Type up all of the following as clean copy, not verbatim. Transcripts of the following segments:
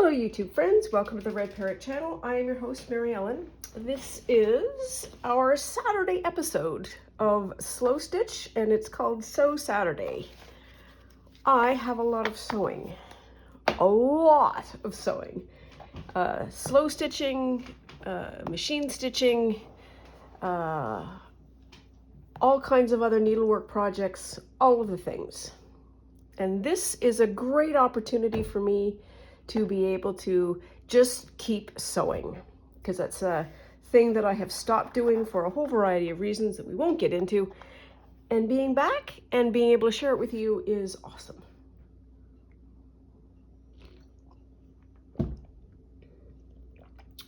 Hello YouTube friends, welcome to the Red Parrot channel. I am your host Mary Ellen. This is our Saturday episode of Slow Stitch and it's called Sew Saturday. I have a lot of sewing, slow stitching, machine stitching, all kinds of other needlework projects, all of the things. And this is a great opportunity for me to be able to just keep sewing, because that's a thing that I have stopped doing for a whole variety of reasons that we won't get into. And being back and being able to share it with you is awesome.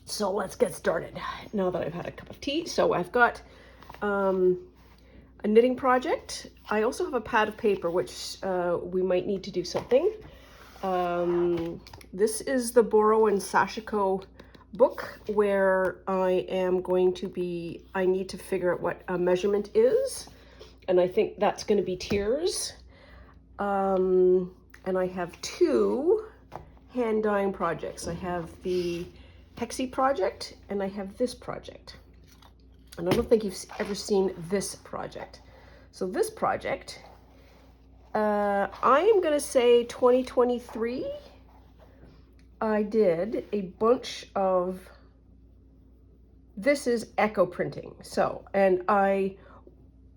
So let's get started now that I've had a cup of tea. So I've got a knitting project. I also have a pad of paper, which we might need to do something. This is the Borrow and Sashiko book where I am going to be, I need to figure out what a measurement is. And I think that's going to be tiers. And I have two hand dyeing projects. I have the Hexie project and I have this project. And I don't think you've ever seen this project. So this project, I am going to say 2023, I did a bunch of, this is echo printing. So, and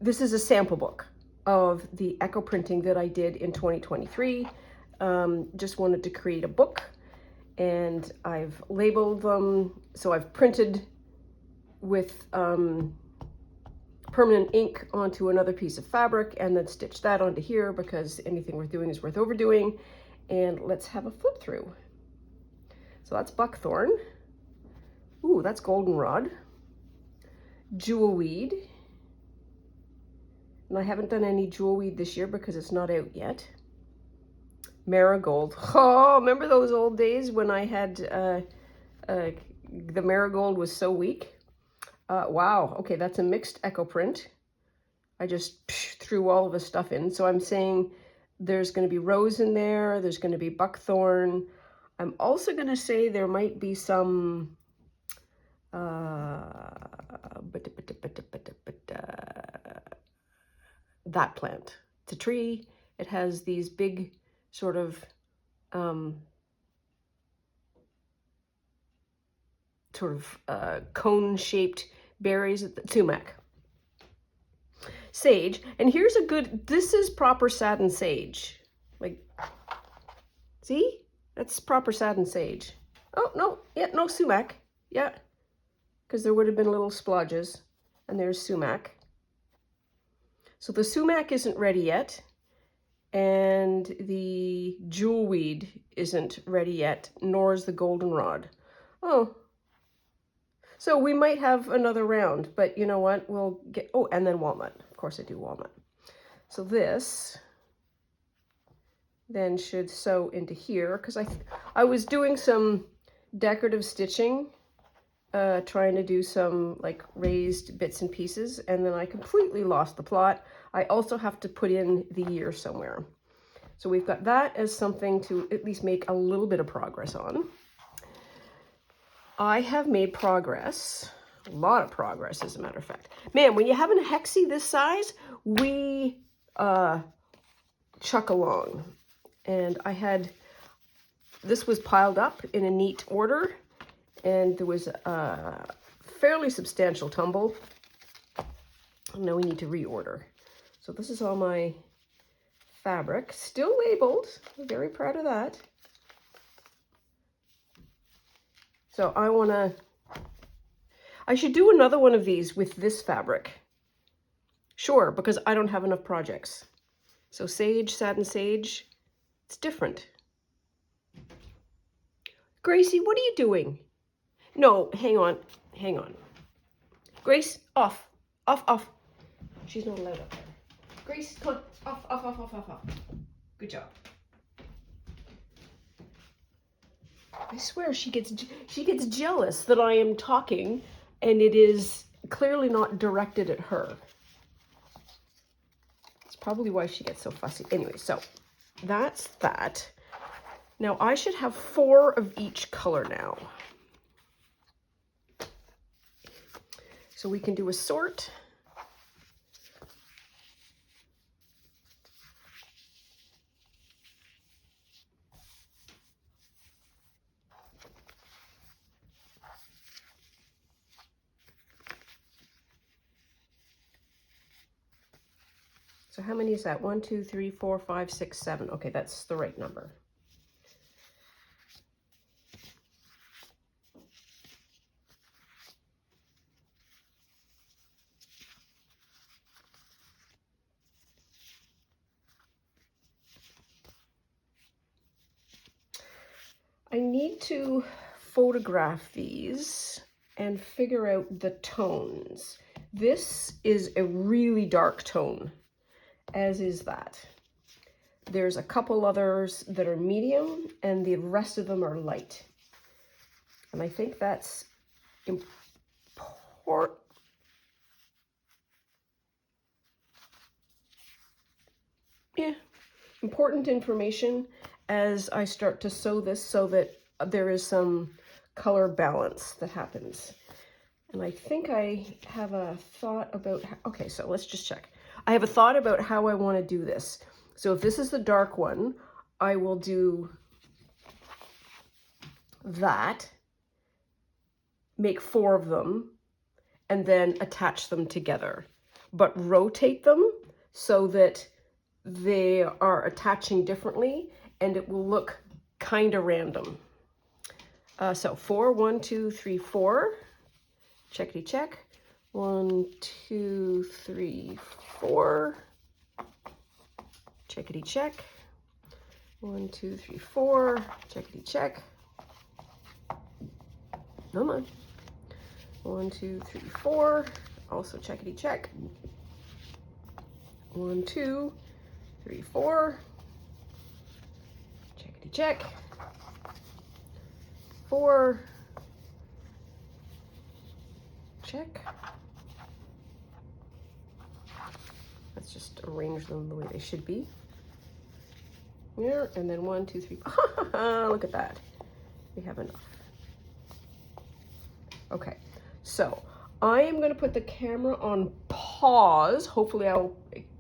this is a sample book of the echo printing that I did in 2023. Just wanted to create a book and I've labeled them. So I've printed with permanent ink onto another piece of fabric and then stitch that onto here because anything worth doing is worth overdoing. And let's have a flip through. So that's buckthorn. Ooh, that's goldenrod. Jewelweed. And I haven't done any jewelweed this year because it's not out yet. Marigold. Oh, remember those old days when I had the marigold was so weak? Wow, okay, that's a mixed echo print. I just threw all of the stuff in. So I'm saying there's going to be rose in there, there's going to be buckthorn. I'm also going to say there might be some that plant. It's a tree. It has these big sort of cone-shaped berries. Sumac. Sage. And here's a good, this is proper satin sage. Like, see? That's proper satin sage. Oh, no. Yeah, no, sumac. Yeah. Because there would have been little splodges. And there's sumac. So the sumac isn't ready yet. And the jewelweed isn't ready yet, nor is the goldenrod. Oh. So we might have another round, but you know what? We'll get, oh, and then walnut. Of course I do walnut. So this then should sew into here because I was doing some decorative stitching, trying to do some like raised bits and pieces, and then I completely lost the plot. I also have to put in the year somewhere. So we've got that as something to at least make a little bit of progress on. I have made progress, a lot of progress as a matter of fact. Man, when you have a hexie this size, we chuck along. And I had, this was piled up in a neat order, and there was a fairly substantial tumble. Now we need to reorder. So this is all my fabric, still labeled. I'm very proud of that. So I should do another one of these with this fabric. Sure, because I don't have enough projects. So sage, satin sage, it's different. Gracie, what are you doing? No, hang on, hang on. Grace, off, off, off. She's not allowed up there. Grace, come on, off, off, off, off, off, off. Good job. I swear she gets jealous that I am talking and it is clearly not directed at her. It's probably why she gets so fussy. Anyway, so that's that. Now I should have 4 of each color now. So we can do a sort. So how many is that? 1, 2, 3, 4, 5, 6, 7. Okay, that's the right number. I need to photograph these and figure out the tones. This is a really dark tone, as is that. There's a couple others that are medium, and the rest of them are light. And I think that's important. Yeah, important information as I start to sew this so that there is some color balance that happens. And I think I have a thought about how, okay, so let's just check. I have a thought about how I want to do this. So if this is the dark one, I will do that, make 4 of them, and then attach them together, but rotate them so that they are attaching differently and it will look kind of random. So 4, 1, 2, 3, 4. Checkity check. 1, 2, 3, 4. Checkity check. 1, 2, 3, 4. Checkity check. Come on. 1, 2, 3, 4. Also checkity check. 1, 2, 3, 4. Checkity check. 4. Check. Let's just arrange them the way they should be. Here, and then 1, 2, 3. Look at that. We have enough. Okay, so I am going to put the camera on pause. Hopefully I'll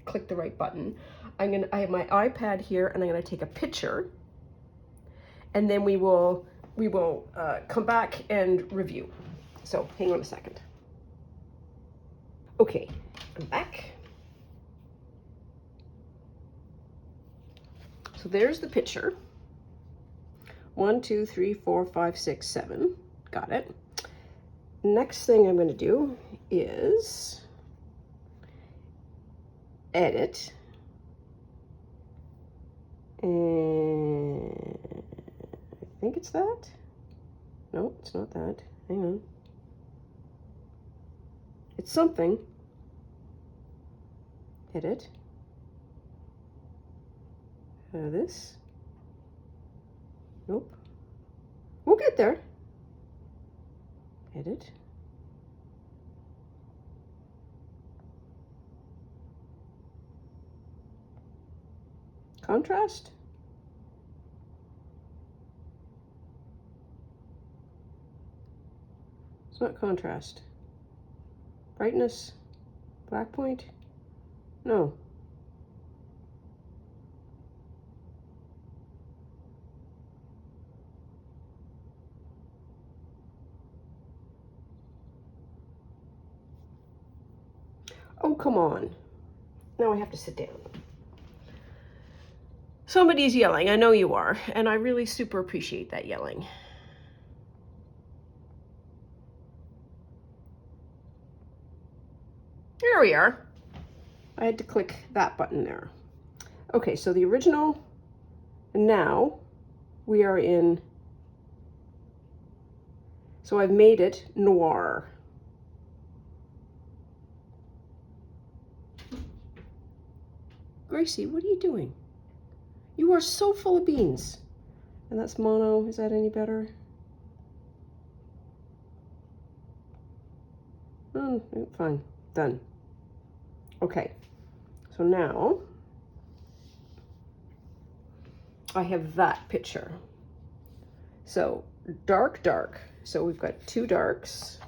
click the right button. I have my iPad here, and I'm going to take a picture, and then we will come back and review. So hang on a second. Okay, I'm back. So there's the picture. 1, 2, 3, 4, 5, 6, 7. Got it. Next thing I'm going to do is edit. And I think it's that. No, it's not that. Hang on. It's something. Edit. This. Nope. We'll get there. Edit. Contrast. It's not contrast. Brightness. Black point. No. Oh, come on. Now I have to sit down. Somebody's yelling. I know you are. And I really super appreciate that yelling. There we are. I had to click that button there. Okay, so the original, and now we are in, so I've made it noir. Gracie, what are you doing? You are so full of beans. And that's mono. Is that any better? Fine. Done. Okay. So now I have that picture. So dark, dark. So we've got two darks.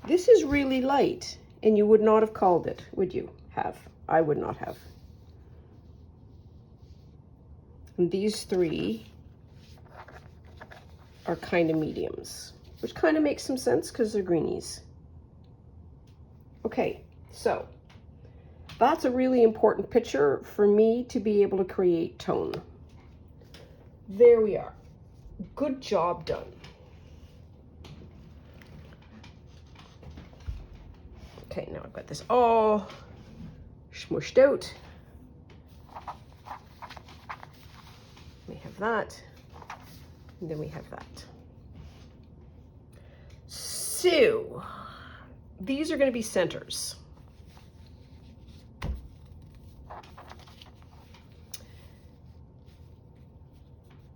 This is really light, and you would not have called it, would you have? I would not have. And these three are kind of mediums, which kind of makes some sense because they're greenies. Okay, so that's a really important picture for me to be able to create tone. There we are. Good job done. Okay, now I've got this all smushed out. We have that, and then we have that. So these are going to be centers.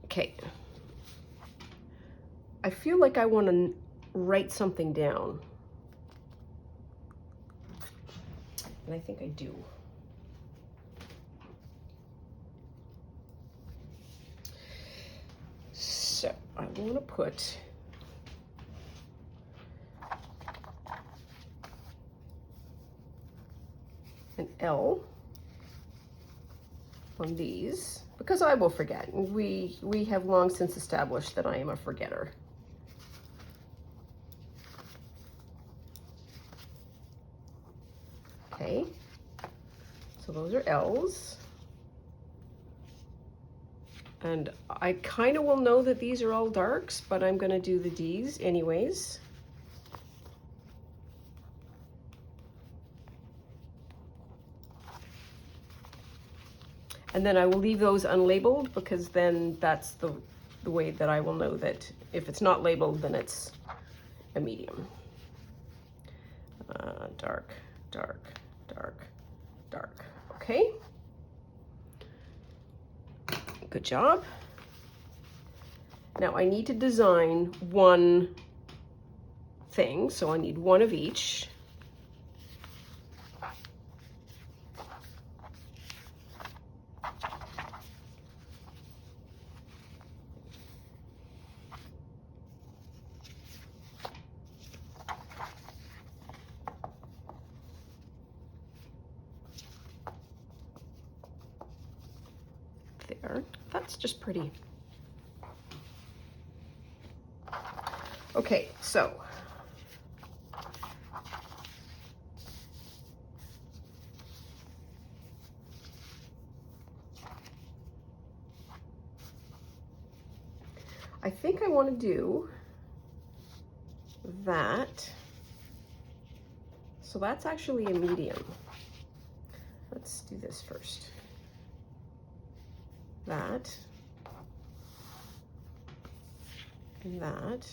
Okay. I feel like I want to write something down. And I think I do. So I want to put an L on these because I will forget. We have long since established that I am a forgetter. Okay, so those are L's. And I kind of will know that these are all darks, but I'm going to do the D's anyways. And then I will leave those unlabeled because then that's the way that I will know that if it's not labeled, then it's a medium. Dark, dark, dark, dark. Okay. Good job. Now I need to design one thing, so I need one of each. There, that's just pretty. Okay, so I think I want to do that. So that's actually a medium. Let's do this first. That. And that.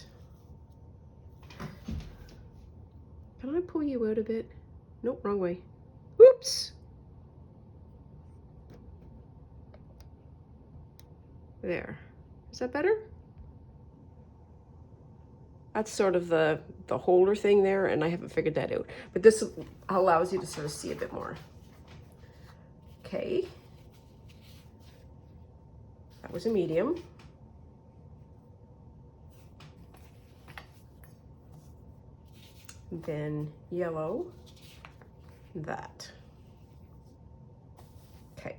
Can I pull you out a bit? Nope, wrong way. Whoops! There. Is that better? That's sort of the holder thing there, and I haven't figured that out. But this allows you to sort of see a bit more. Okay. That was a medium. Then yellow, that. Okay.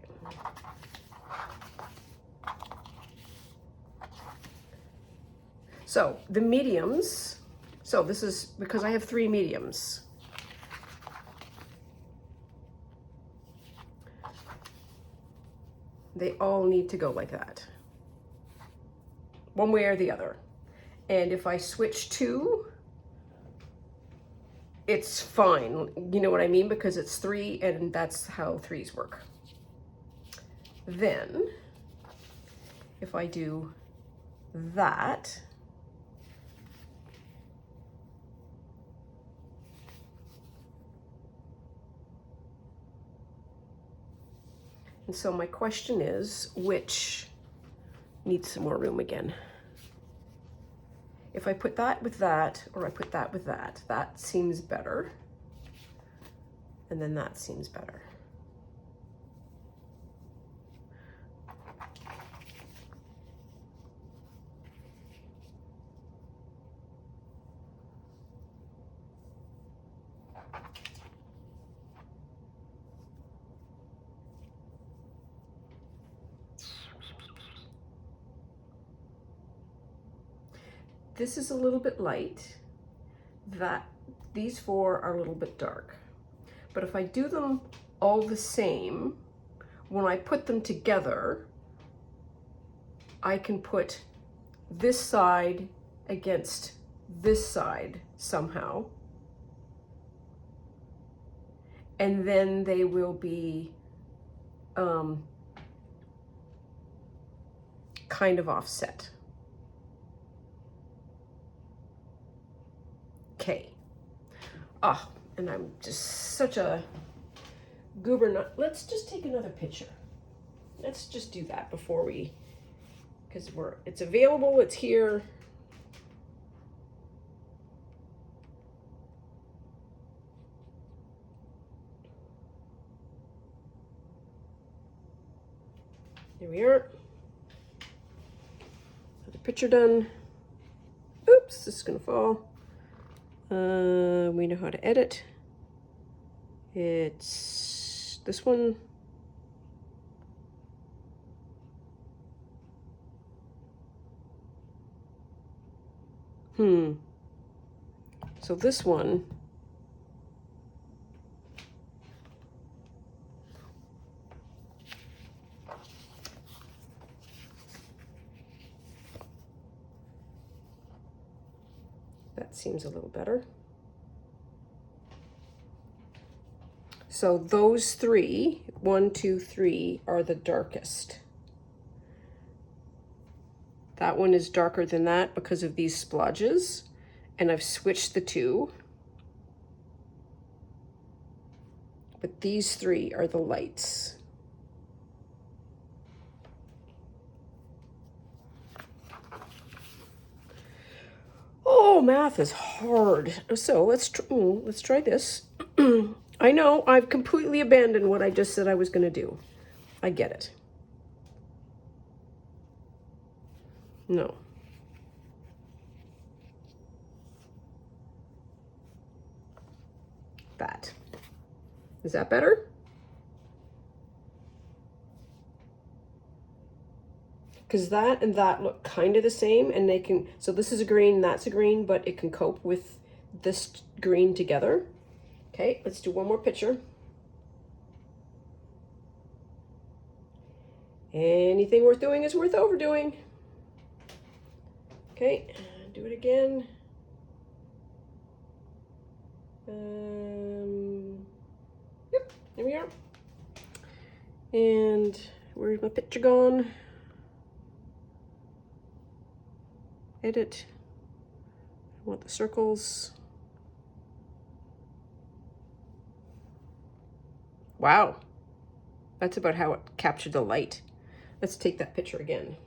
So the mediums, so this is because I have three mediums. They all need to go like that, one way or the other. And if I switch two, it's fine. You know what I mean? Because it's three, and that's how threes work. Then, if I do that, and so my question is, which needs some more room again? If I put that with that, or I put that with that, that seems better. And then that seems better. This is a little bit light. These four are a little bit dark. But if I do them all the same, when I put them together, I can put this side against this side somehow. And then they will be kind of offset. Okay. Ah, and I'm just such a goober nut. Let's just take another picture. Let's just do that before we, because it's available, it's here. Here we are. Another picture done. Oops, this is gonna fall. We know how to edit. It's this one. So this one, that seems a little better. So those three, 1, 2, 3, are the darkest. That one is darker than that because of these splodges, and I've switched the two. But these three are the lights. Oh, math is hard. So let's try this. I know I've completely abandoned what I just said I was going to do. I get it. No. That. Is that better? Because that and that look kind of the same, and they can, so this is a green, that's a green, but it can cope with this green together. Okay, let's do one more picture. Anything worth doing is worth overdoing. Okay, do it again. Yep, there we are. And where's my picture gone? Edit. I want the circles. Wow, that's about how it captured the light. Let's take that picture again.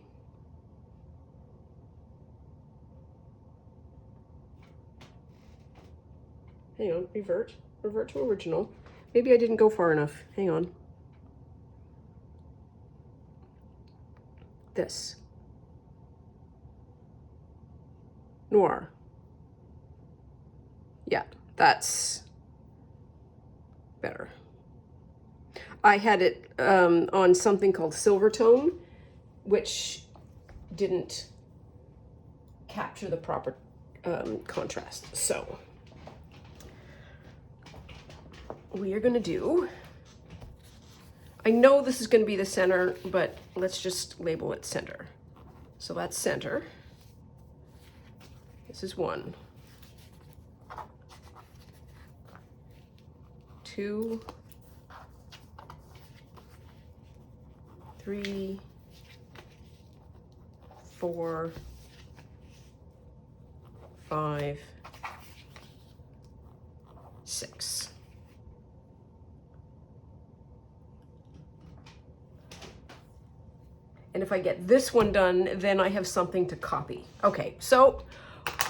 Hang on, revert to original. Maybe I didn't go far enough. Hang on. This. Noir. Yeah, that's better. I had it on something called Silvertone, which didn't capture the proper contrast. So we are going to do, I know this is going to be the center, but let's just label it center. So that's center. This is 1, 2, 3, 4, 5, 6. And if I get this one done, then I have something to copy. Okay, so,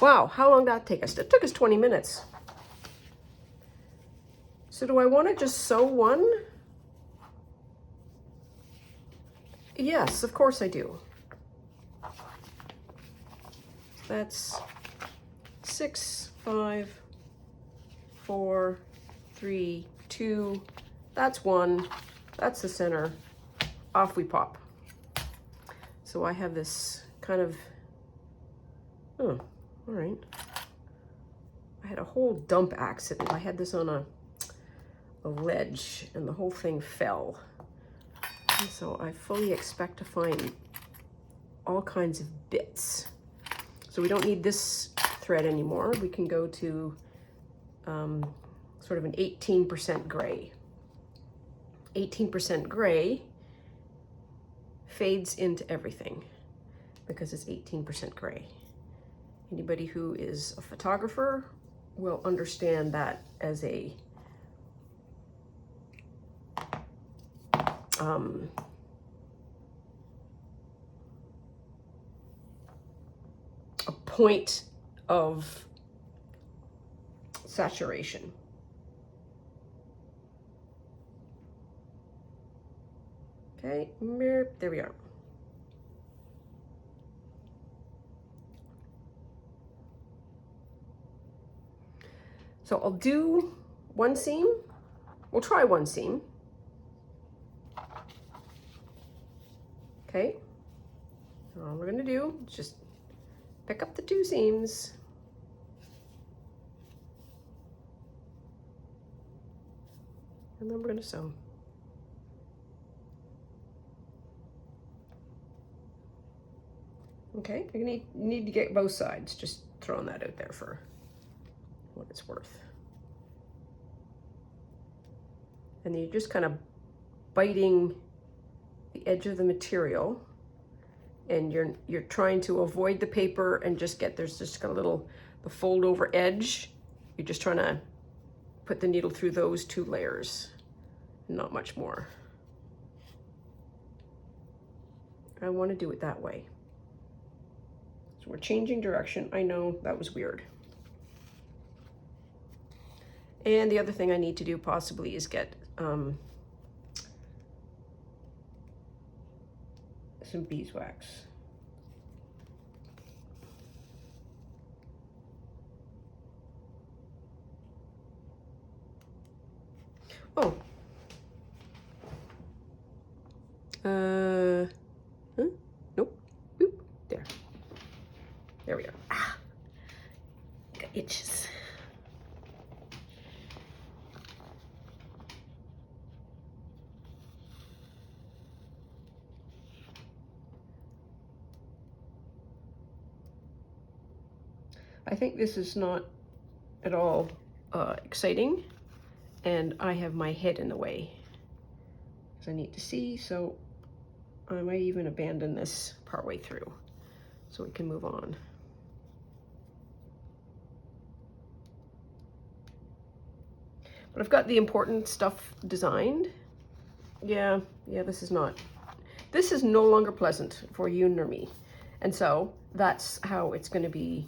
wow, how long did that take us? It took us 20 minutes. So do I want to just sew one? Yes, of course I do. That's 6, 5, 4, 3, 2. That's 1. That's the center. Off we pop. So I have this kind of, oh, all right. I had a whole dump accident. I had this on a ledge and the whole thing fell. And so I fully expect to find all kinds of bits. So we don't need this thread anymore. We can go to sort of an 18% gray. 18% gray fades into everything because it's 18% gray. Anybody who is a photographer will understand that as a point of saturation. Okay, there we are. So I'll do one seam. We'll try one seam. Okay, all we're gonna do is just pick up the two seams. And then we're gonna sew. Okay, you're gonna need to get both sides, just throwing that out there for what it's worth. And then you're just kind of biting the edge of the material, and you're trying to avoid the paper and just get, there's just a little, the fold over edge. You're just trying to put the needle through those two layers, not much more. I want to do it that way. So we're changing direction. I know that was weird. And the other thing I need to do possibly is get some beeswax. Oh. Huh? Nope. Boop. There. There we are. Ah. Got itches. I think this is not at all exciting, and I have my head in the way. So I need to see, so I might even abandon this partway through so we can move on. But I've got the important stuff designed. Yeah, this is no longer pleasant for you nor me. And so that's how it's gonna be,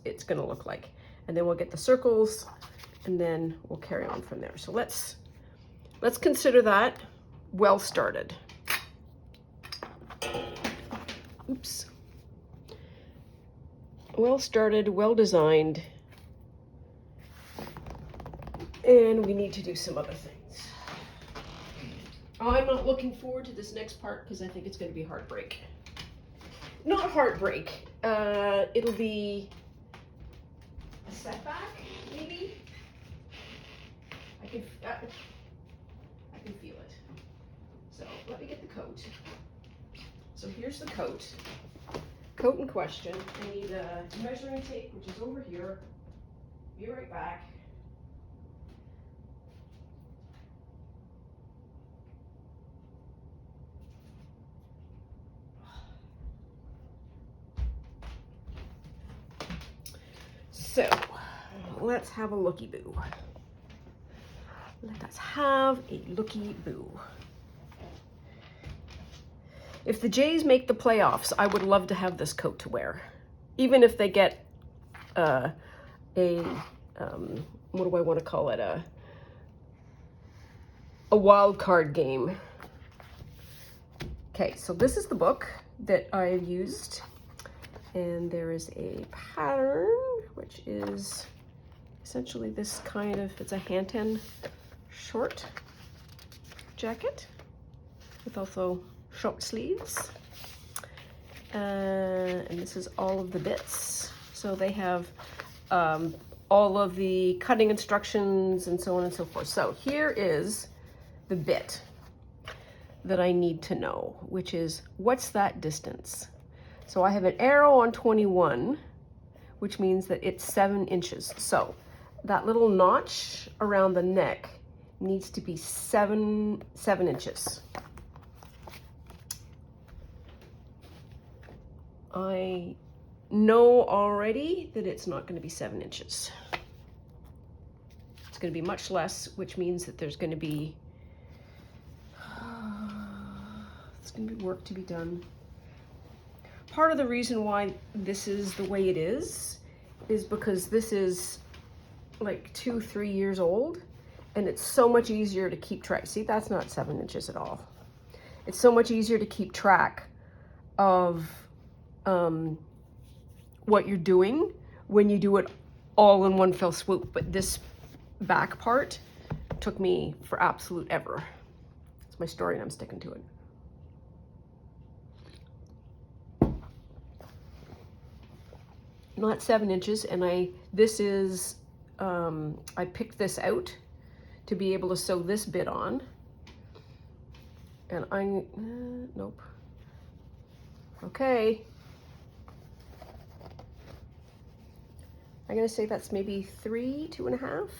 it's gonna look like. And then we'll get the circles, and then we'll carry on from there. So let's consider that well started. Oops. Well started, well designed. And we need to do some other things. I'm not looking forward to this next part because I think it's going to be heartbreak. Not heartbreak. It'll be a setback, maybe. I can feel it. So let me get the coat. So here's the coat. Coat in question. I need a measuring tape, which is over here. Be right back. So let's have a looky-boo. Let us have a looky-boo. If the Jays make the playoffs, I would love to have this coat to wear. Even if they get what do I want to call it? A wild card game. Okay, so this is the book that I've used. And there is a pattern, which is essentially this kind of, it's a Hanton short jacket with also short sleeves. And this is all of the bits. So they have all of the cutting instructions and so on and so forth. So here is the bit that I need to know, which is what's that distance? So I have an arrow on 21, which means that it's 7 inches. So that little notch around the neck needs to be 7 inches. I know already that it's not going to be 7 inches. It's going to be much less, which means that there's going to be work to be done. Part of the reason why this is the way it is because this is like 2-3 years old, and it's so much easier to keep track. See, that's not 7 inches at all. It's so much easier to keep track of what you're doing when you do it all in one fell swoop. But this back part took me for absolute ever. It's my story and I'm sticking to it. Not 7 inches, and I picked this out to be able to sew this bit on, and nope. Okay. I'm gonna say that's maybe 2.5.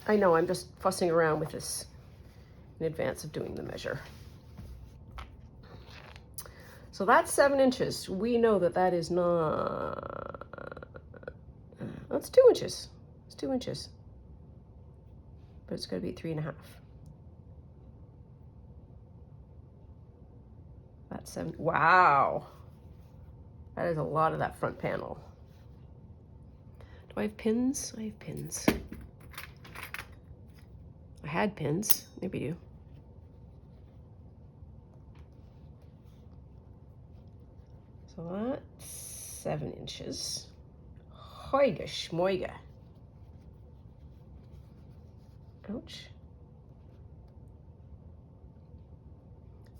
I know, I'm just fussing around with this in advance of doing the measure. So that's 7 inches. We know that that is not, that's 2 inches. It's 2 inches. But it's gonna be 3.5. That's 7, wow. That is a lot of that front panel. Do I have pins? I have pins. I had pins, maybe do. So that's 7 inches. Hoiga schmoiga. Ouch.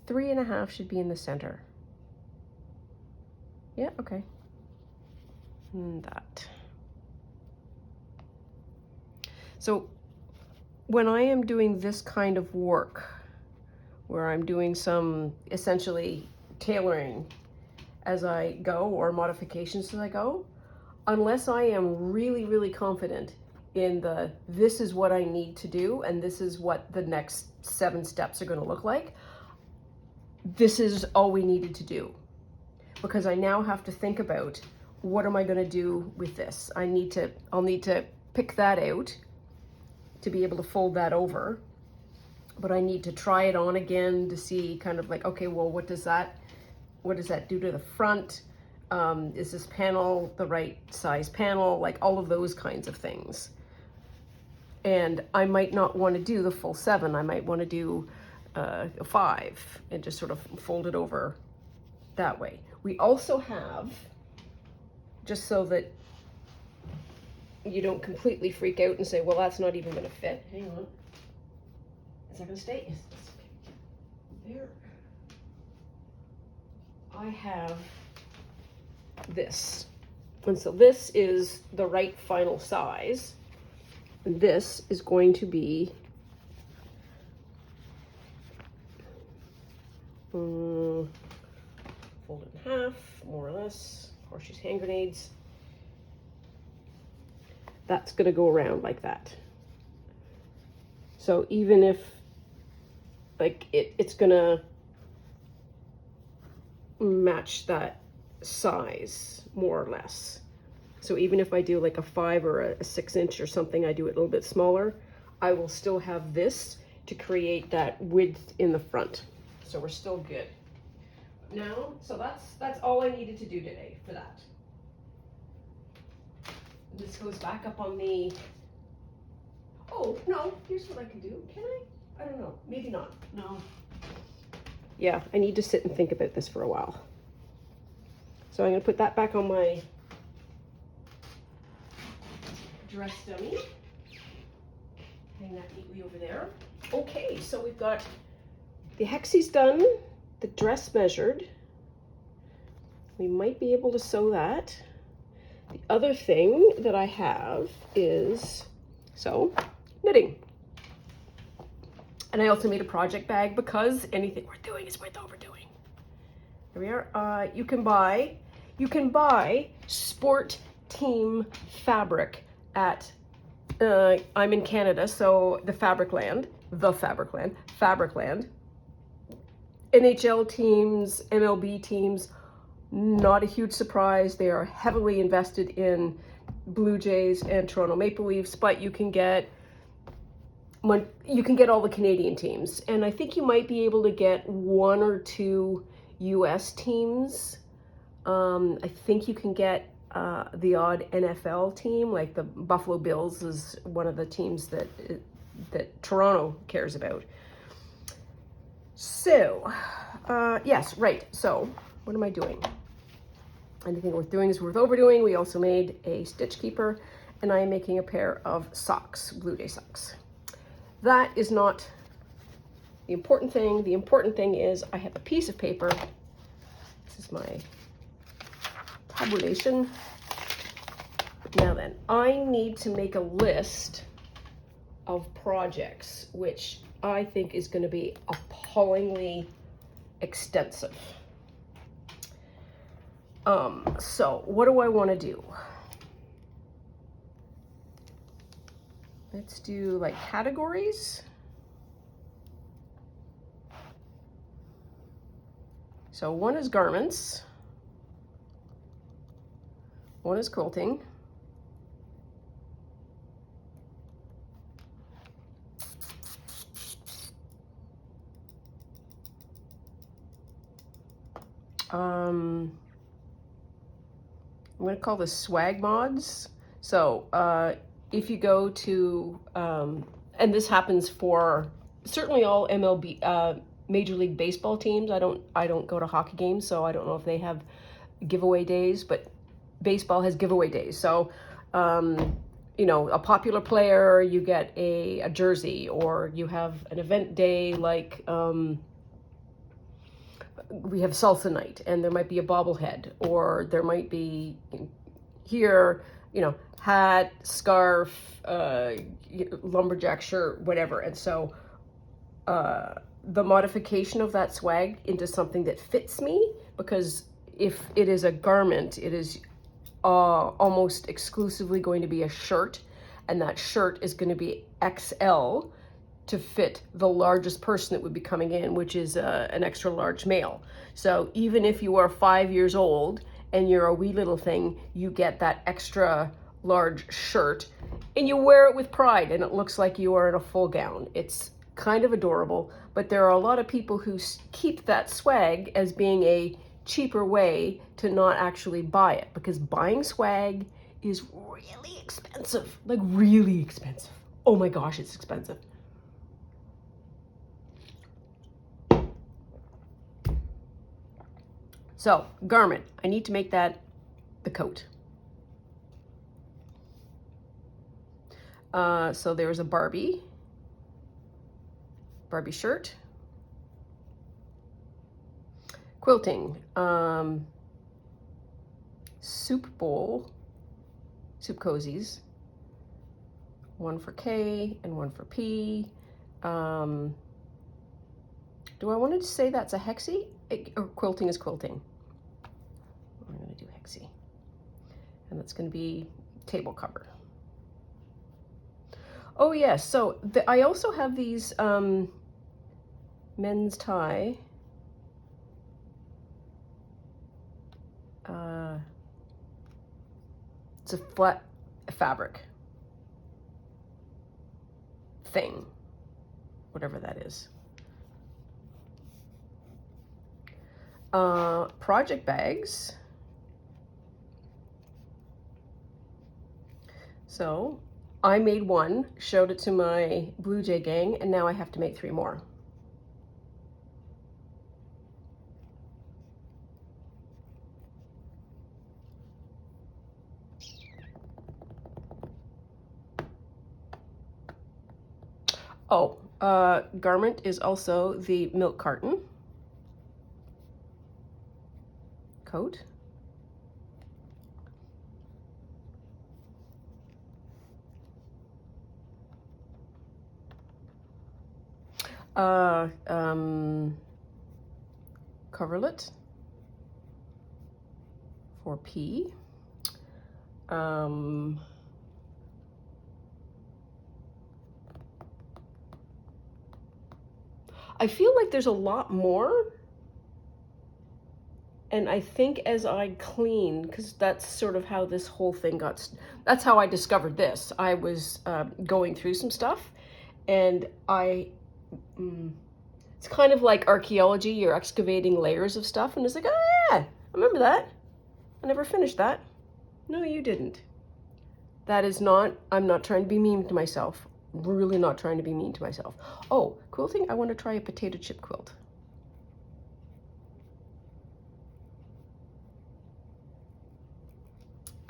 3.5 should be in the center. Yeah, okay. And that. So when I am doing this kind of work, where I'm doing some essentially tailoring as I go or modifications as I go, unless I am really, really confident in this is what I need to do and this is what the next 7 steps are going to look like, this is all we needed to do. Because I now have to think about what am I going to do with this. I'll need to pick that out to be able to fold that over, but I need to try it on again to see kind of like, okay, well, what does that do to the front? Is this panel the right size panel? Like all of those kinds of things. And I might not want to do the full 7. I might want to do a 5 and just sort of fold it over that way. We also have, just so that you don't completely freak out and say, well, that's not even going to fit. Hang on. Is that going to stay? Yes, that's okay. There. I have this. And so this is the right final size. And this is going to be fold it in half, more or less. Horseshoes, hand grenades. That's going to go around like that. So even if like it's going to match that size more or less. So even if I do like a 5 or a 6 inch or something, I do it a little bit smaller, I will still have this to create that width in the front. So we're still good. Now, so that's all I needed to do today for that. This goes back up on the, oh, no, here's what I can do. Can I? I don't know. Maybe not. No. Yeah, I need to sit and think about this for a while. So I'm going to put that back on my dress dummy. hang that neatly over there. Okay, so we've got the hexie's done, the dress measured. We might be able to sew that. The other thing that I have is, knitting. And I also made a project bag because anything we're doing is worth overdoing. Here we are. You can buy sport team fabric at, I'm in Canada, so the Fabricland. NHL teams, MLB teams, not a huge surprise. They are heavily invested in Blue Jays and Toronto Maple Leafs, but you can get all the Canadian teams. And I think you might be able to get 1 or 2 US teams. I think you can get the odd NFL team, like the Buffalo Bills is one of the teams that Toronto cares about. So, yes, right. So, what am I doing? Anything worth doing is worth overdoing. We also made a stitch keeper, and I am making a pair of socks, Blue Jay socks. That is not the important thing. The important thing is I have a piece of paper. This is my tabulation. Now then, I need to make a list of projects, which I think is going to be appallingly extensive. So what do I want to do? Let's do like categories. So one is garments, one is quilting, I'm going to call this swag mods. So if you go to, and this happens for certainly all MLB, Major League Baseball teams. I don't go to hockey games, so I don't know if they have giveaway days, but baseball has giveaway days. So, you know, a popular player, you get a jersey, or you have an event day like, we have salsa night, and there might be a bobblehead, or there might be here, you know, hat, scarf, lumberjack shirt, whatever. And so the modification of that swag into something that fits me, because if it is a garment, it is almost exclusively going to be a shirt, and that shirt is going to be XL to fit the largest person that would be coming in, which is an extra large male. So even if you are 5 years old and you're a wee little thing, you get that extra large shirt and you wear it with pride, and it looks like you are in a full gown. It's kind of adorable, but there are a lot of people who keep that swag as being a cheaper way to not actually buy it, because buying swag is really expensive, like really expensive. Oh my gosh, it's expensive. So, garment, I need to make that the coat. So there's a Barbie shirt. Quilting, soup bowl, soup cozies. One for K and one for P. Do I want to say that's a hexie? Or quilting is quilting. I'm going to do hexie. And that's going to be table cover. Oh yes, so I also have these men's tie. It's a flat fabric thing, whatever that is. Project bags. So I made one, showed it to my Blue Jay gang, and now I have to make 3 more. Oh, garment is also the milk carton. Coat. Coverlet for P. I feel like there's a lot more, and I think as I clean, because that's sort of how this whole thing that's how I discovered this. I was going through some stuff, and it's kind of like archaeology. You're excavating layers of stuff, and it's like, oh yeah, I remember that. I never finished that. No, you didn't. That is not, I'm not trying to be mean to myself. Really not trying to be mean to myself. Oh, cool thing, I want to try a potato chip quilt.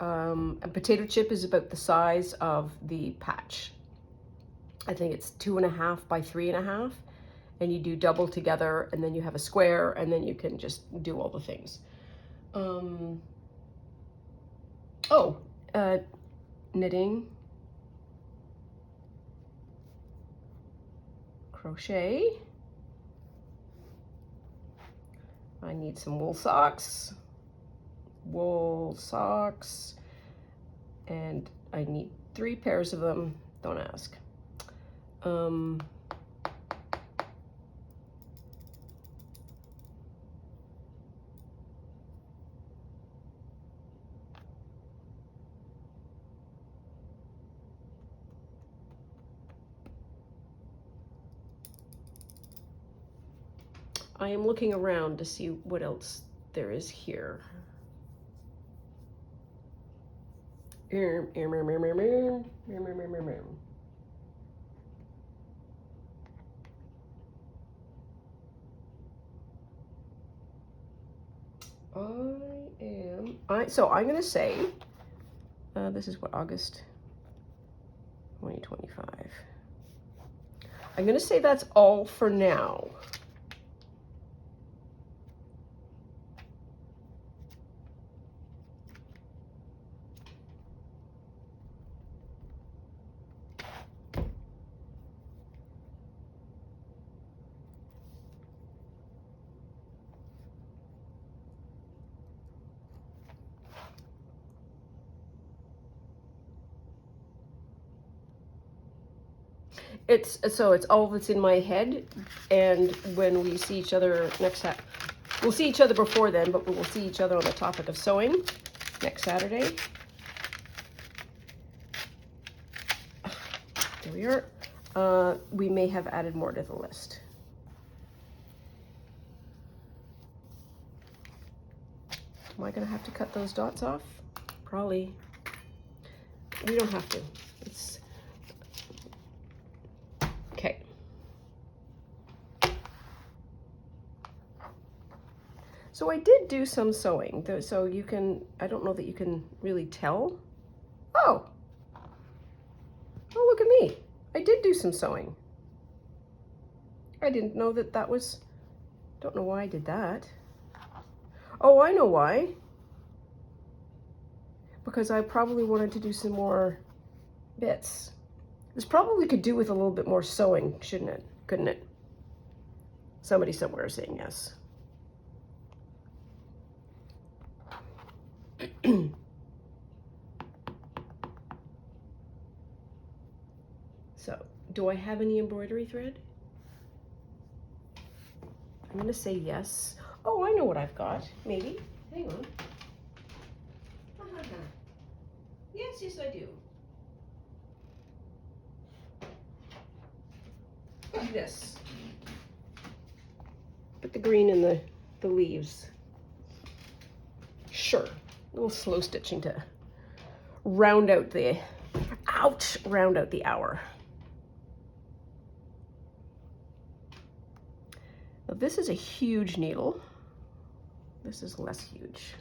A potato chip is about the size of the patch. I think it's 2.5 by 3.5, and you do double together, and then you have a square, and then you can just do all the things. Knitting, crochet. I need some wool socks, and I need 3 pairs of them. Don't ask. I am looking around to see what else there is here. So I'm gonna say, this is what, August 2025. I'm gonna say that's all for now. It's all that's in my head, and when we see each other next Saturday, we'll see each other before then, but we'll see each other on the topic of sewing next Saturday. There we are. We may have added more to the list. Am I gonna have to cut those dots off? Probably. We don't have to. It's okay. So I did do some sewing, so you can, I don't know that you can really tell. Oh, look at me. I did do some sewing. I didn't know that was, don't know why I did that. Oh, I know why. Because I probably wanted to do some more bits. This probably could do with a little bit more sewing, shouldn't it? Couldn't it? Somebody somewhere is saying yes. So, do I have any embroidery thread? I'm gonna say yes. Oh, I know what I've got, maybe. Hang on. Yes, I do. Look at this. Put the green in the leaves. Sure. A little slow stitching to round out the, round out the hour. Now this is a huge needle. This is less huge.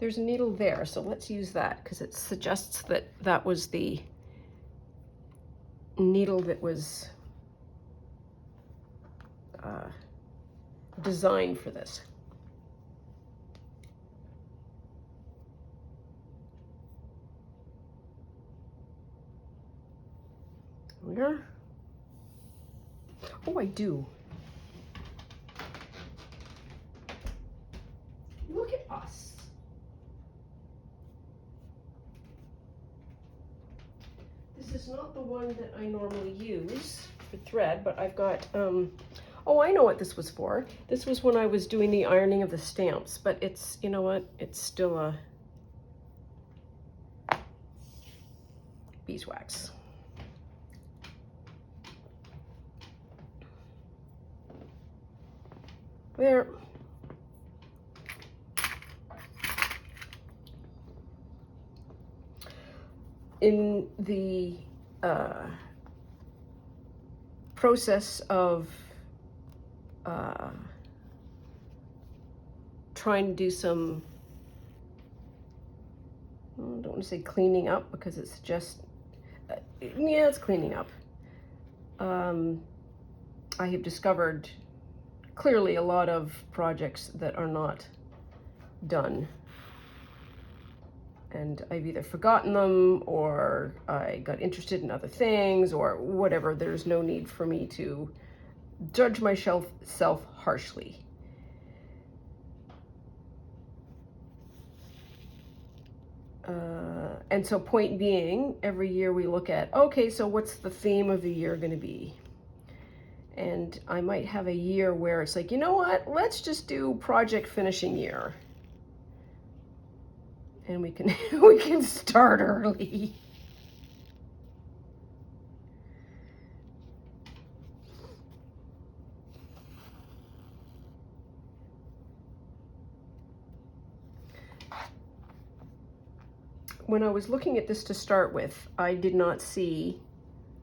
there's a needle there, so let's use that because it suggests that that was the needle that was designed for this. Where? Oh, I do. Look at us. This is not the one that I normally use for thread, but I've got, oh, I know what this was for. This was when I was doing the ironing of the stamps, but it's, you know what? It's still a beeswax. There. In the process of trying to do some, I don't want to say cleaning up because it's just, yeah, it's cleaning up. I have discovered clearly a lot of projects that are not done. And I've either forgotten them or I got interested in other things or whatever. There's no need for me to judge myself harshly. And so point being, every year we look at, okay, so what's the theme of the year going to be? And I might have a year where it's like, you know what, let's just do project finishing year. And we can we can start early. When I was looking at this to start with, I did not see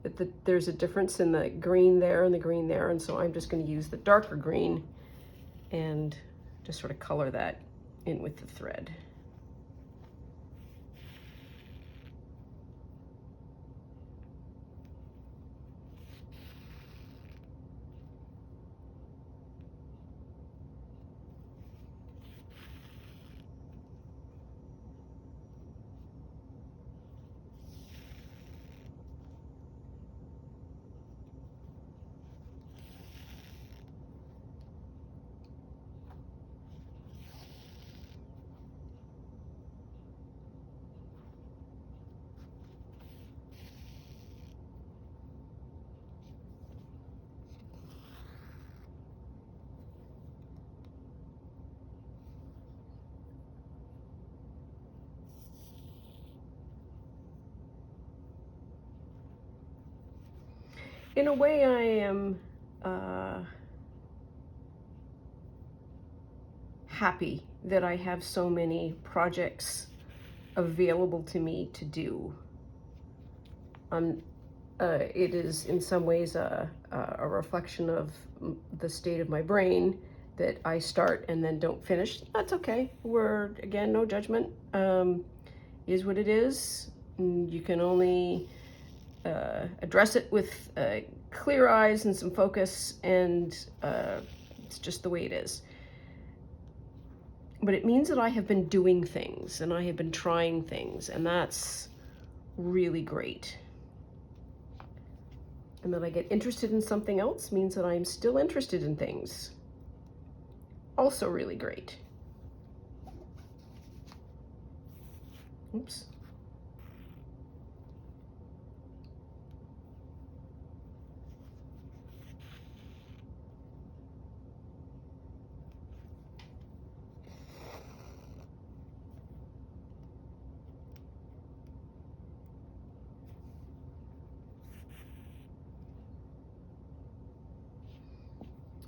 that there's a difference in the green there and the green there, and so I'm just going to use the darker green and just sort of color that in with the thread. In a way, I am happy that I have so many projects available to me to do. It is in some ways a reflection of the state of my brain that I start and then don't finish. That's okay. We're, again, no judgment. Is what it is. You can only address it with clear eyes and some focus, and it's just the way it is. But it means that I have been doing things and I have been trying things, and that's really great. And that I get interested in something else means that I'm still interested in things. Also really great. Oops.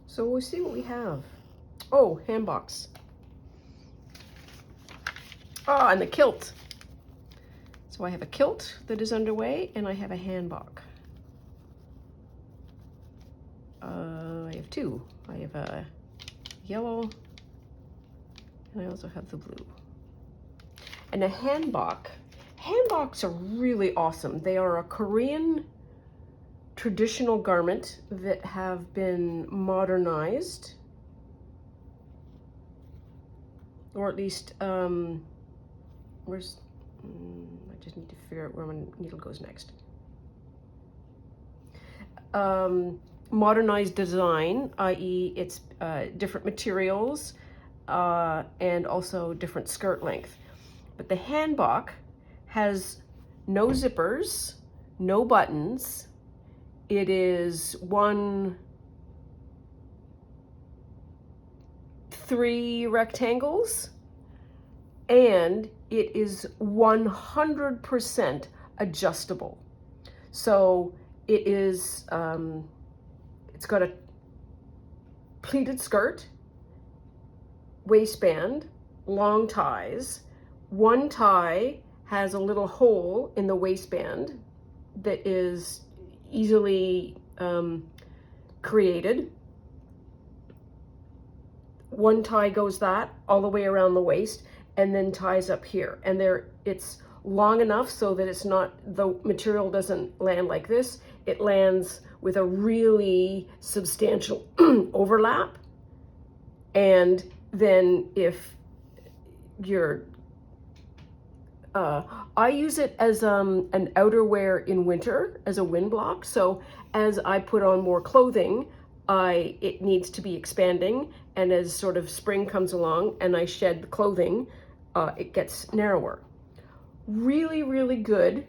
So we'll see what we have. Oh, hand box. Ah, and the kilt. So I have a kilt that is underway, and I have a handbag. I have two. I have a yellow, and I also have the blue. And a hanbok. Hanboks are really awesome. They are a Korean traditional garment that have been modernized, or at least, I just need to figure out where my needle goes next. Modernized design, i.e. it's different materials and also different skirt length. But the hanbok has no zippers, no buttons. It is 3 rectangles, and it is 100% adjustable. So it is, it's got a pleated skirt, waistband, long ties. One tie has a little hole in the waistband that is easily created. One tie goes that all the way around the waist and then ties up here. And it's long enough so that it's not, the material doesn't land like this. It lands with a really substantial overlap. And then if you're, I use it as an outerwear in winter as a wind block. So as I put on more clothing, it needs to be expanding. And as sort of spring comes along and I shed the clothing, it gets narrower. Really, really good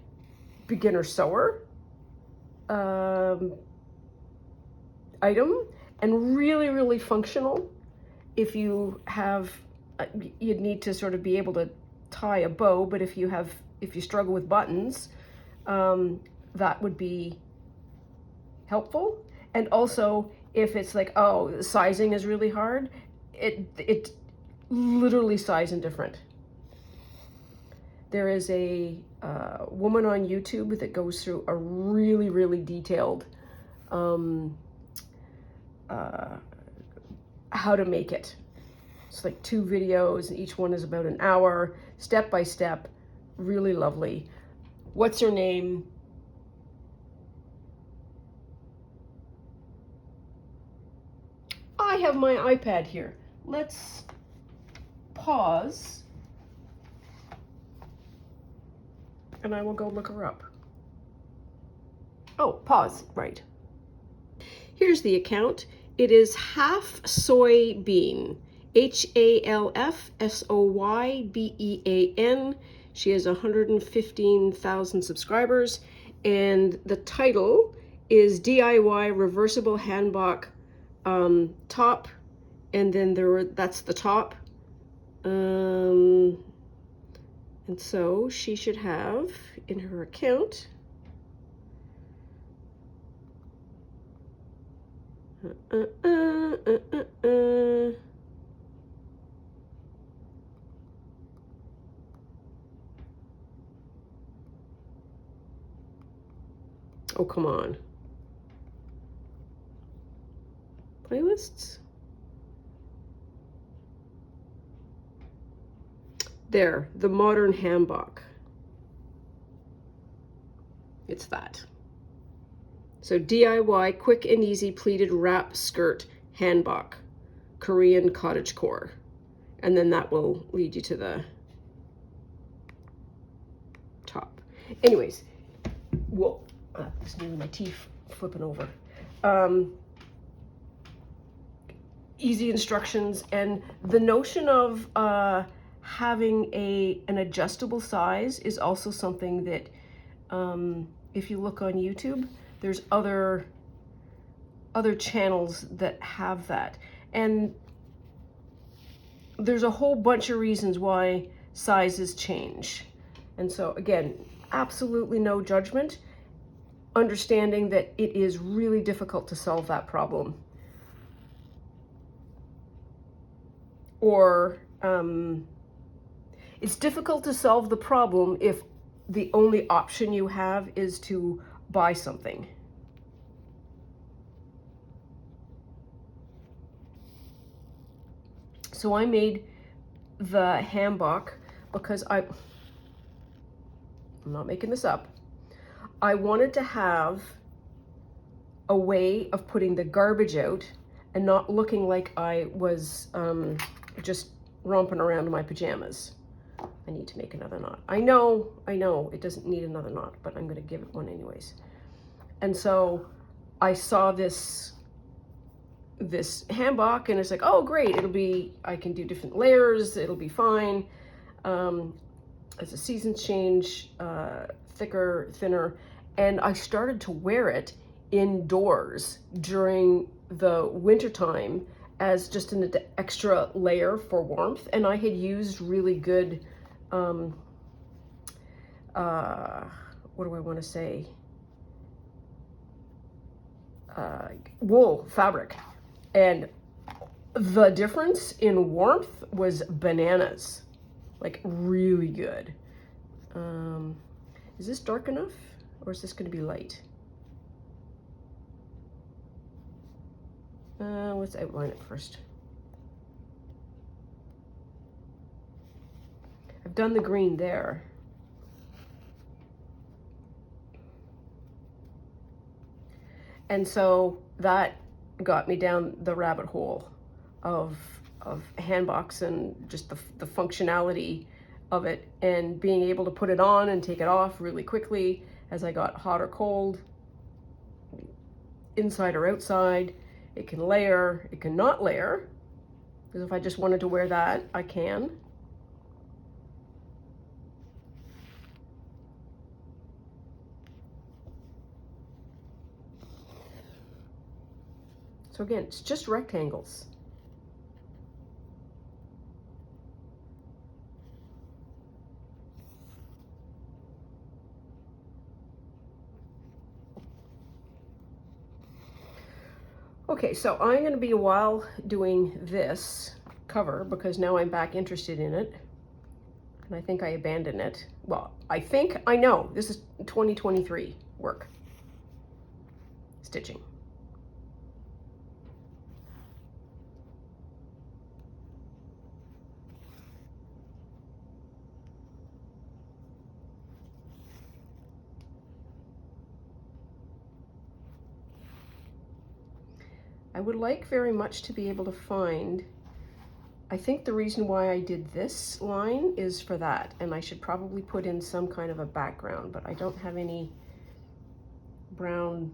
beginner sewer item, and really, really functional. If you have, you'd need to sort of be able to tie a bow, but if you struggle with buttons, that would be helpful. And also, if it's like, oh, the sizing is really hard, it literally size indifferent. There is a woman on YouTube that goes through a really, really detailed how to make it. It's like 2 videos, and each one is about an hour, step by step, really lovely. What's her name? I have my iPad here. Let's pause and I will go look her up. Oh, pause, right. Here's the account. It is Half Soybean, HALFSOYBEAN. She has 115,000 subscribers, and the title is DIY Reversible Hanbok top, and then that's the top. And so she should have in her account oh, come on. Playlists? There, the modern hanbok. It's that. So DIY quick and easy pleated wrap skirt hanbok, Korean cottagecore. And then that will lead you to the top. Anyways, whoa, it's nearly my teeth flipping over. Easy instructions, and the notion of having an adjustable size is also something that if you look on YouTube, there's other channels that have that, and there's a whole bunch of reasons why sizes change. And so again, absolutely no judgment, understanding that it is really difficult to solve that problem. Or it's difficult to solve the problem if the only option you have is to buy something. So I made the hanbok because I'm not making this up. I wanted to have a way of putting the garbage out and not looking like I was just romping around in my pajamas. I need to make another knot. I know, it doesn't need another knot, but I'm gonna give it one anyways. And so I saw this hanbok and it's like, oh great, I can do different layers, it'll be fine. As the seasons change, thicker, thinner, and I started to wear it indoors during the winter time as just an extra layer for warmth. And I had used really good, what do I want to say? Wool fabric. And the difference in warmth was bananas. Like really good. Is this dark enough or is this going to be light? Let's outline it first. I've done the green there. And so that got me down the rabbit hole of hanboks and just the functionality of it, and being able to put it on and take it off really quickly as I got hot or cold, inside or outside. It can layer, it can not layer, because if I just wanted to wear that, I can. So again, it's just rectangles. Okay, so I'm going to be a while doing this cover because now I'm back interested in it. And I think I abandoned it. Well, I know, this is 2023 work. Stitching. I would like very much to be able to find, I think the reason why I did this line is for that, and I should probably put in some kind of a background, but I don't have any brown,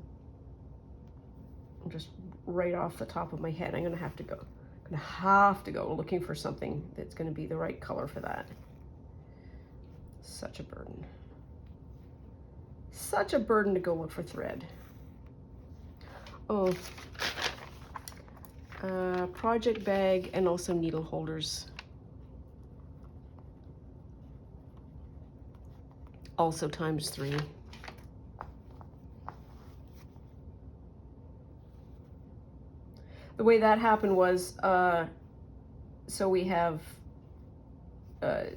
just right off the top of my head. I'm gonna have to go looking for something that's gonna be the right color for that. Such a burden. Such a burden to go look for thread. Oh. Project bag and also needle holders. Also ×3. The way that happened was, so we have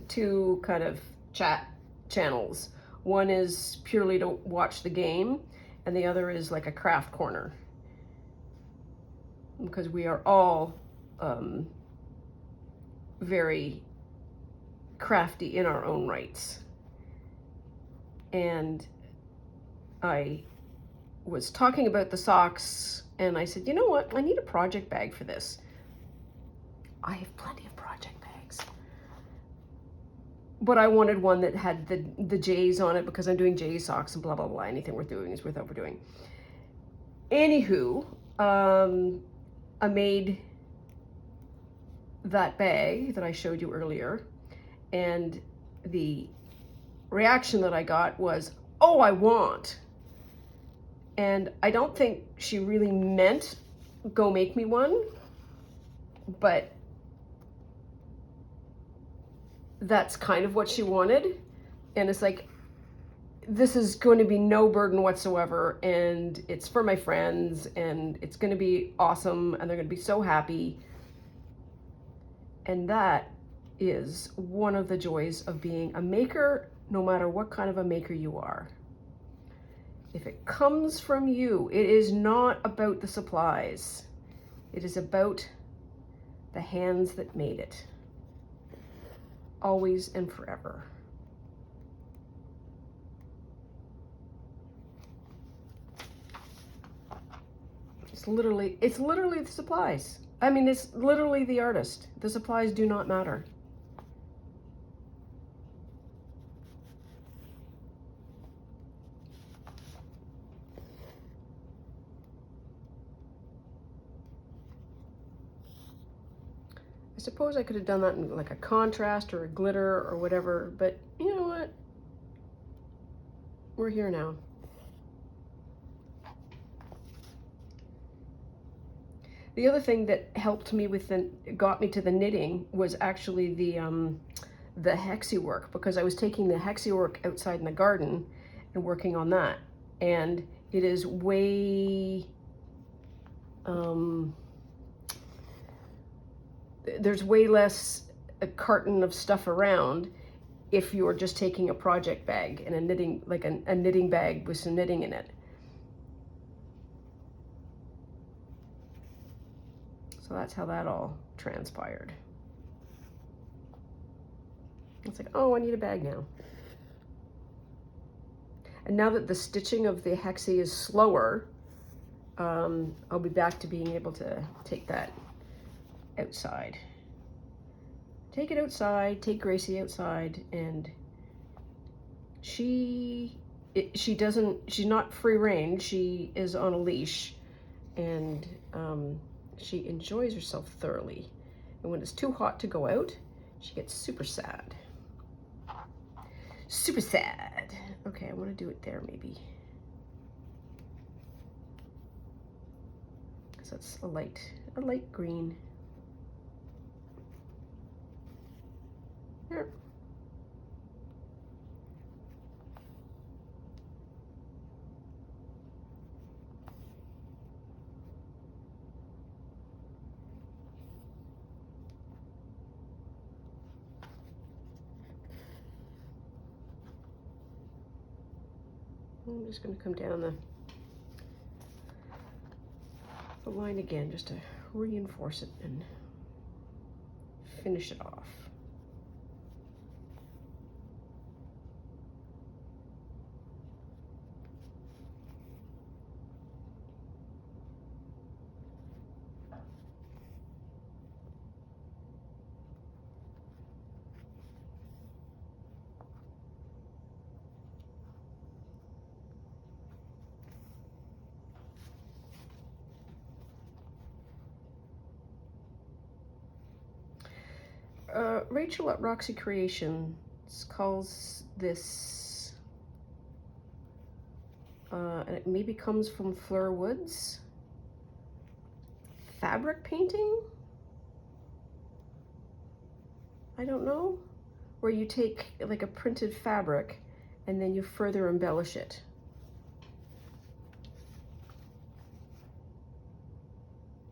two kind of chat channels. One is purely to watch the game, and the other is like a craft corner. Because we are all very crafty in our own rights. And I was talking about the socks, and I said, you know what, I need a project bag for this. I have plenty of project bags. But I wanted one that had the J's on it, because I'm doing J socks and blah, blah, blah. Anything worth doing is worth overdoing. Anywho, I made that bag that I showed you earlier, and the reaction that I got was, oh, I want. And I don't think she really meant go make me one, but that's kind of what she wanted. And it's like, this is going to be no burden whatsoever, and it's for my friends, and it's going to be awesome, and they're going to be so happy. And that is one of the joys of being a maker, no matter what kind of a maker you are. If it comes from you, it is not about the supplies. It is about the hands that made it. Always and forever. It's literally the supplies. I mean, it's literally the artist. The supplies do not matter. I suppose I could have done that in like a contrast or a glitter or whatever, but you know what? We're here now. The other thing that helped me with got me to the knitting was actually the hexie work, because I was taking the hexie work outside in the garden and working on that, and it is way there's way less a carton of stuff around if you're just taking a project bag and a knitting, like a knitting bag with some knitting in it. So that's how that all transpired. It's like, oh, I need a bag now. And now that the stitching of the hexie is slower, I'll be back to being able to take that outside. Take it outside, take Gracie outside, and she's not free range, she is on a leash, and she enjoys herself thoroughly. And when it's too hot to go out, she gets super sad. Super sad. Okay, I want to do it there maybe. Because that's a light green. There. I'm just going to come down the line again just to reinforce it and finish it off. Rachel at Roxy Creations calls this, and it maybe comes from Fleur Woods, fabric painting? I don't know. Where you take like a printed fabric and then you further embellish it.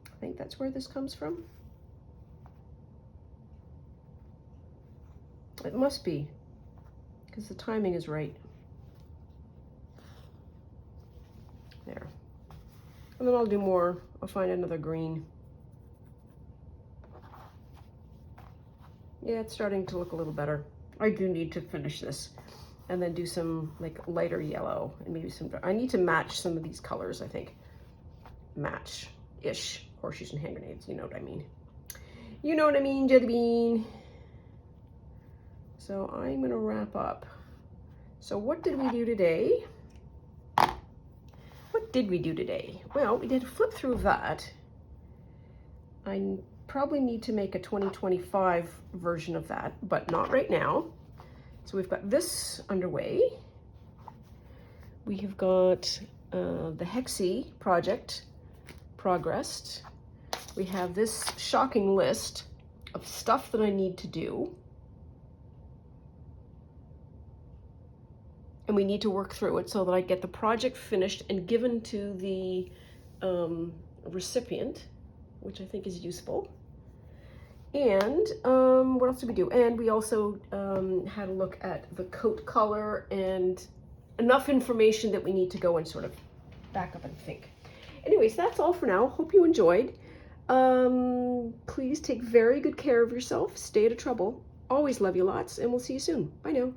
I think that's where this comes from. It must be, because the timing is right. There. And then I'll do more. I'll find another green. Yeah, it's starting to look a little better. I do need to finish this and then do some like lighter yellow and maybe some, I need to match some of these colors, I think. Match-ish. Horseshoes and hand grenades, you know what I mean. You know what I mean, Jelly Bean. So I'm gonna wrap up. So what did we do today? What did we do today? Well, we did a flip through of that. I probably need to make a 2025 version of that, but not right now. So we've got this underway. We have got the hexie project progressed. We have this shocking list of stuff that I need to do. And we need to work through it so that I get the project finished and given to the recipient, which I think is useful. And what else did we do? And we also had a look at the coat color and enough information that we need to go and sort of back up and think. Anyways, that's all for now. Hope you enjoyed. Please take very good care of yourself. Stay out of trouble. Always love you lots, and we'll see you soon. Bye now.